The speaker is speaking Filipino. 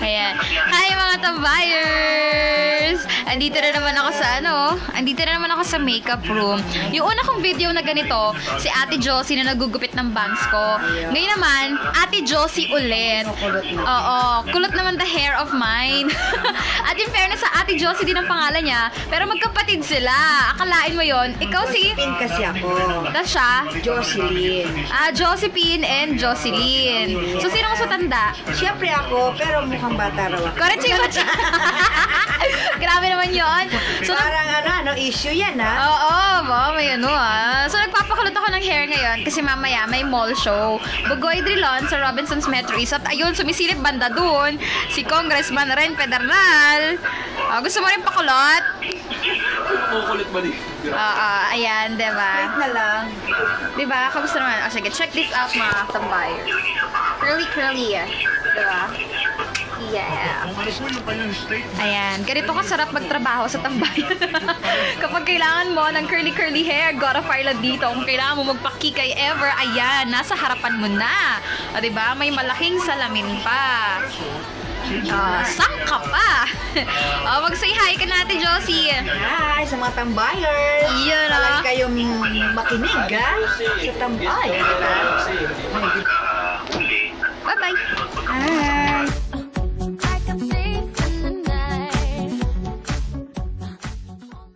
Ayan. Hi mga tambayers! Andito na naman ako sa sa makeup room. Yung una kong video na ganito, si Ate Josie na nagugupit ng bangs ko. Ngayon naman, Ate Josie ulit. Oo, kulot naman the hair of mine. At in fairness sa Ate Josie din ang pangalan niya, pero magkapatid sila. Akalain mo yon, ikaw si... Josephine kasi ako. Tapos siya? Jocelyn. Josephine and Jocelyn. So, sino mas matanda? Siyempre ako, pero mukhang bata raw ako. Correct. Grabe naman yon. So, parang issue yan ha? Oo, may So, nagpapakulot ako ng hair ngayon kasi mamaya may mall show. Bugoy Drilon sa Robinson's Metro East. At ayun, sumisilip banda dun. Si Congressman Ren Pedernal. Gusto mo rin pakulot? Kukulit ba di? Ayan, diba? Wait na lang. Diba? Kamusta naman? Sige, check this out mga tambayers. Curly, diba? Yeah. Ayan, ganito kasarap magtrabaho sa tambayan. Kapag kailangan mo ng curly hair, gotta file dito. Kung kailangan mo magpakikay ever, ayan, nasa harapan mo na. Diba? May malaking salamin pa. Sangka pa. Mag-say hi ka natin, Josie. Hi sa mga tambayers. Yun, Talagang kayong makinig, ha? Sa tambay. Bye-bye. Hi.